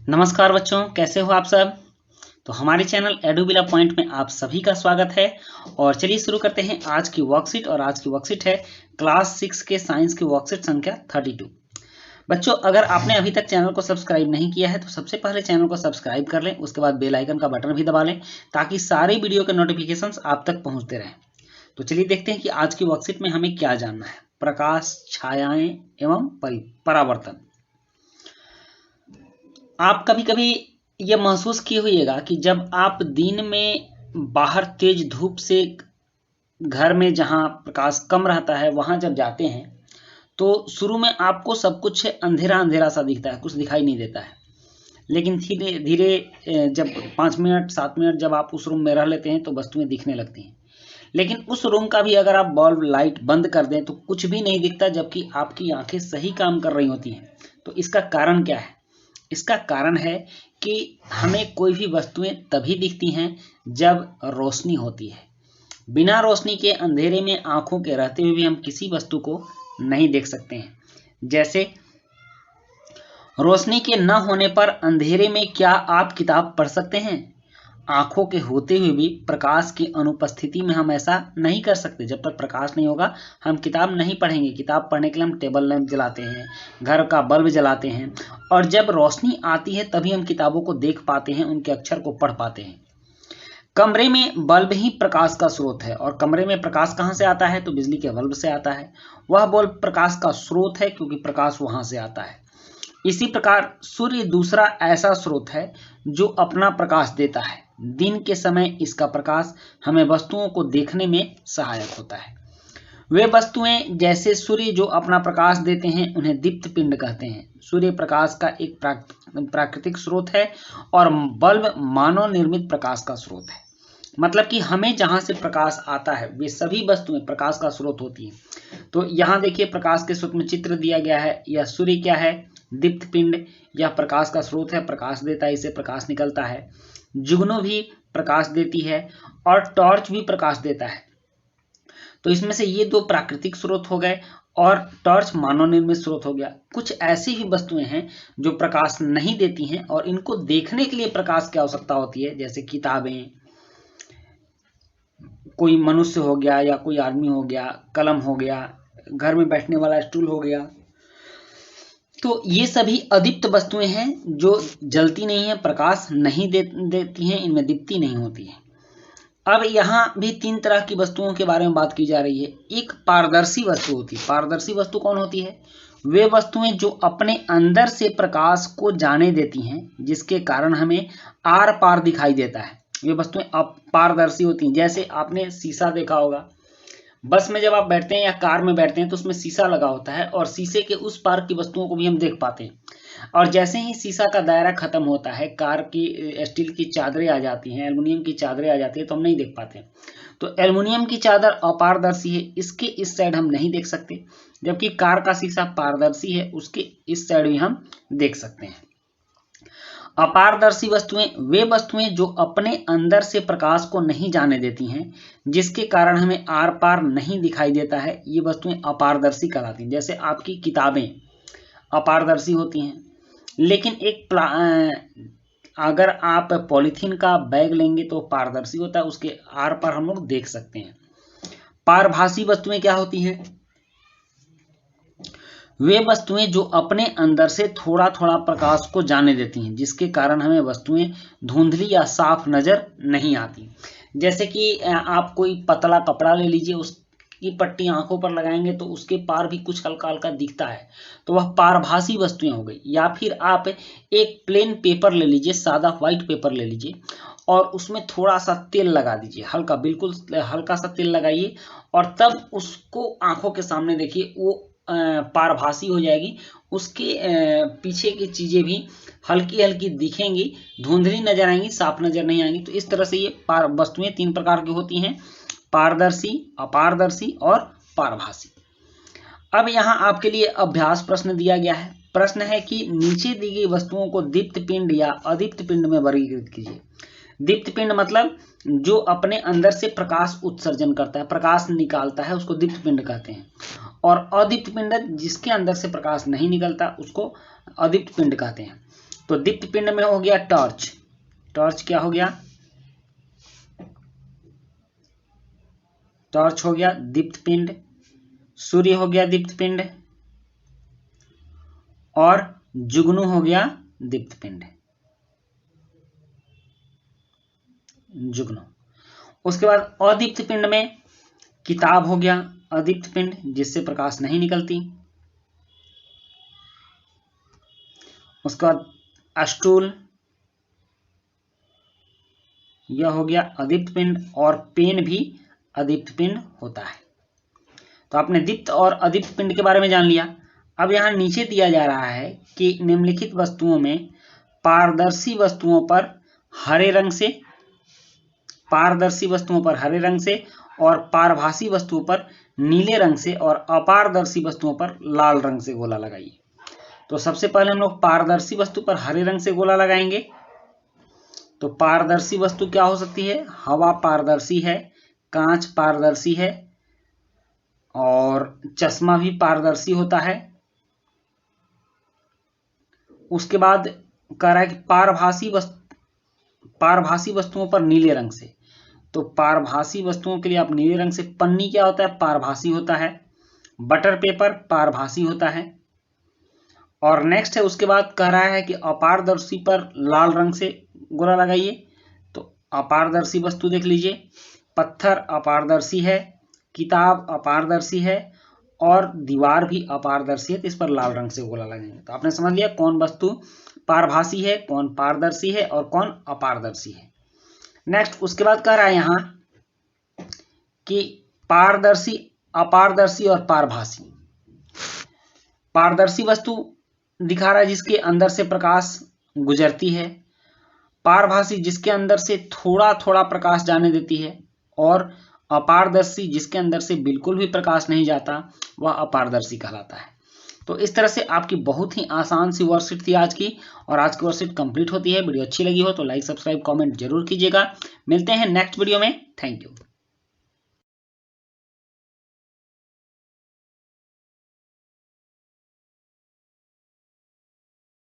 नमस्कार बच्चों, कैसे हो आप सब। तो हमारे चैनल एडुबिला पॉइंट में आप सभी का स्वागत है। और चलिए शुरू करते हैं आज की वर्कशीट। और आज की वर्कशीट है क्लास 6 के साइंस की वर्कशीट संख्या 32। बच्चों, अगर आपने अभी तक चैनल को सब्सक्राइब नहीं किया है तो सबसे पहले चैनल को सब्सक्राइब कर लें, उसके बाद बेल आइकन का बटन भी दबा लें ताकि सारे वीडियो के नोटिफिकेशंस आप तक पहुंचते रहें। तो चलिए देखते हैं कि आज की वर्कशीट में हमें क्या जानना है। प्रकाश, छायाएं एवं परावर्तन। आप कभी कभी ये महसूस किए होइएगा कि जब आप दिन में बाहर तेज धूप से घर में जहाँ प्रकाश कम रहता है वहाँ जब जाते हैं तो शुरू में आपको सब कुछ अंधेरा अंधेरा सा दिखता है, कुछ दिखाई नहीं देता है। लेकिन धीरे धीरे जब 5 मिनट 7 मिनट जब आप उस रूम में रह लेते हैं तो वस्तुएं दिखने लगती हैं। लेकिन उस रूम का भी अगर आप बल्ब लाइट बंद कर दें तो कुछ भी नहीं दिखता, जबकि आपकी आंखें सही काम कर रही होती हैं। तो इसका कारण क्या है? इसका कारण है कि हमें कोई भी वस्तुएं तभी दिखती हैं जब रोशनी होती है। बिना रोशनी के अंधेरे में आंखों के रहते हुए भी हम किसी वस्तु को नहीं देख सकते हैं। जैसे रोशनी के न होने पर अंधेरे में क्या आप किताब पढ़ सकते हैं? आंखों के होते हुए भी प्रकाश की अनुपस्थिति में हम ऐसा नहीं कर सकते। जब तक प्रकाश नहीं होगा हम किताब नहीं पढ़ेंगे। किताब पढ़ने के लिए हम टेबल लैंप जलाते हैं, घर का बल्ब जलाते हैं, और जब रोशनी आती है तभी हम किताबों को देख पाते हैं, उनके अक्षर को पढ़ पाते हैं। कमरे में बल्ब ही प्रकाश का स्रोत है। और कमरे में प्रकाश कहाँ से आता है? तो बिजली के बल्ब से आता है। वह बल्ब प्रकाश का स्रोत है क्योंकि प्रकाश वहां से आता है। इसी प्रकार सूर्य दूसरा ऐसा स्रोत है जो अपना प्रकाश देता है। दिन के समय इसका प्रकाश हमें वस्तुओं को देखने में सहायक होता है। वे वस्तुएं जैसे सूर्य जो अपना प्रकाश देते हैं उन्हें दीप्त पिंड कहते हैं। सूर्य प्रकाश का एक प्राकृतिक स्रोत है और बल्ब मानव निर्मित प्रकाश का स्रोत है। मतलब कि हमें जहां से प्रकाश आता है वे सभी वस्तुएं प्रकाश का स्रोत होती हैं। तो यहाँ देखिए प्रकाश के सूक्ष्म चित्र दिया गया है। यह सूर्य क्या है? दीप्त पिंड। यह प्रकाश का स्रोत है, प्रकाश देता है, इससे प्रकाश निकलता है। जुगनू भी प्रकाश देती है और टॉर्च भी प्रकाश देता है। तो इसमें से ये दो प्राकृतिक स्रोत हो गए और टॉर्च मानव निर्मित स्रोत हो गया। कुछ ऐसी भी वस्तुएं हैं जो प्रकाश नहीं देती हैं और इनको देखने के लिए प्रकाश की आवश्यकता होती है। जैसे किताबें, कोई मनुष्य हो गया या कोई आदमी हो गया, कलम हो गया, घर में बैठने वाला स्टूल हो गया। तो ये सभी अदीप्त वस्तुएं हैं जो जलती नहीं है, प्रकाश नहीं देती हैं, इनमें दीप्ति नहीं होती है। अब यहाँ भी 3 तरह की वस्तुओं के बारे में बात की जा रही है। एक पारदर्शी वस्तु होती है। पारदर्शी वस्तु कौन होती है? वे वस्तुएं जो अपने अंदर से प्रकाश को जाने देती हैं, जिसके कारण हमें आर पार दिखाई देता है। वे वस्तुएं अपारदर्शी होती हैं। जैसे आपने शीशा देखा होगा, बस में जब आप बैठते हैं या कार में बैठते हैं तो उसमें शीशा लगा होता है और शीशे के उस पार की वस्तुओं को भी हम देख पाते हैं। और जैसे ही शीशा का दायरा खत्म होता है, कार की स्टील की चादरें आ जाती हैं, एल्युमिनियम की चादरें आ जाती है, तो हम नहीं देख पाते। तो एल्युमिनियम की चादर अपारदर्शी है, इसके इस साइड हम नहीं देख सकते, जबकि कार का शीशा पारदर्शी है, उसके इस साइड भी हम देख सकते हैं। अपारदर्शी वस्तुएं वे वस्तुएं जो अपने अंदर से प्रकाश को नहीं जाने देती हैं, जिसके कारण हमें आर पार नहीं दिखाई देता है। ये वस्तुएं अपारदर्शी कहलाती हैं। जैसे आपकी किताबें अपारदर्शी होती हैं, लेकिन अगर आप पॉलीथीन का बैग लेंगे तो पारदर्शी होता है, उसके आर पार हम लोग देख सकते हैं। पारभासी वस्तुएं क्या होती हैं? वे वस्तुएं जो अपने अंदर से थोड़ा थोड़ा प्रकाश को जाने देती हैं, जिसके कारण हमें वस्तुएं धुंधली या साफ नजर नहीं आती। जैसे कि आप कोई पतला कपड़ा ले लीजिए, उसकी पट्टी आंखों पर लगाएंगे तो उसके पार भी कुछ हल्का हल्का दिखता है, तो वह पारभासी वस्तुएं हो गई। या फिर आप एक प्लेन पेपर ले लीजिए, सादा व्हाइट पेपर ले लीजिए और उसमें थोड़ा सा तेल लगा दीजिए, हल्का, बिल्कुल हल्का सा तेल लगाइए और तब उसको आंखों के सामने देखिए, वो पारभासी हो जाएगी। उसके पीछे की चीजें भी हल्की हल्की दिखेंगी, धुंधली नजर आएंगी, साफ नजर नहीं आएंगी। तो इस तरह से ये वस्तुएं 3 प्रकार की होती हैं: पारदर्शी, अपारदर्शी और पारभासी। अब यहाँ आपके लिए अभ्यास प्रश्न दिया गया है। प्रश्न है कि नीचे दी गई वस्तुओं को दीप्त पिंड या अदीप्त पिंड में वर्गीकृत कीजिए। दीप्त पिंड मतलब जो अपने अंदर से प्रकाश उत्सर्जन करता है, प्रकाश निकालता है, उसको दीप्त पिंड कहते हैं। और अदीप्त पिंड जिसके अंदर से प्रकाश नहीं निकलता उसको अदीप्त पिंड कहते हैं। तो दीप्त पिंड में हो गया टॉर्च, टॉर्च क्या हो गया, टॉर्च हो गया दीप्त पिंड, सूर्य हो गया दीप्त पिंड, और जुगनू हो गया दीप्त पिंड, जुगनू। उसके बाद अदीप्त पिंड में किताब हो गया अदीप्त पिंड, जिससे प्रकाश नहीं निकलती। उसके बाद स्टूल, यह हो गया अदीप्त पिंड, और पेन भी अदीप्त पिंड होता है। तो आपने दीप्त और अदीप्त पिंड के बारे में जान लिया। अब यहां नीचे दिया जा रहा है कि निम्नलिखित वस्तुओं में पारदर्शी वस्तुओं पर हरे रंग से, पारदर्शी वस्तुओं पर हरे रंग से और पारभासी वस्तुओं पर नीले रंग से और अपारदर्शी वस्तुओं पर लाल रंग से गोला लगाइए। तो सबसे पहले हम लोग पारदर्शी वस्तु पर हरे रंग से गोला लगाएंगे। तो पारदर्शी वस्तु क्या हो सकती है, हवा पारदर्शी है, कांच पारदर्शी है, और चश्मा भी पारदर्शी होता है। उसके बाद कह रहा है कि पारभासी वस्तुओं पर नीले रंग से। तो पारभासी वस्तुओं के लिए आप नीले रंग से, पन्नी क्या होता है, पारभासी होता है, बटर पेपर पारभासी होता है। और नेक्स्ट है, उसके बाद कह रहा है कि अपारदर्शी पर लाल रंग से गोला लगाइए। तो अपारदर्शी वस्तु देख लीजिए, पत्थर अपारदर्शी है, किताब अपारदर्शी है, और दीवार भी अपारदर्शी है, तो इस पर लाल रंग से गोला लगाएंगे। तो आपने समझ लिया कौन वस्तु पारभासी है, कौन पारदर्शी है और कौन अपारदर्शी है। नेक्स्ट उसके बाद कह रहा है यहां कि पारदर्शी, अपारदर्शी और पारभासी। पारदर्शी वस्तु दिखा रहा है जिसके अंदर से प्रकाश गुजरती है, पारभासी जिसके अंदर से थोड़ा थोड़ा प्रकाश जाने देती है, और अपारदर्शी जिसके अंदर से बिल्कुल भी प्रकाश नहीं जाता, वह अपारदर्शी कहलाता है। तो इस तरह से आपकी बहुत ही आसान सी वर्कशीट थी आज की, और आज की वर्कशीट कंप्लीट होती है। वीडियो अच्छी लगी हो तो लाइक, सब्सक्राइब, कमेंट जरूर कीजिएगा। मिलते हैं नेक्स्ट वीडियो में। Thank you.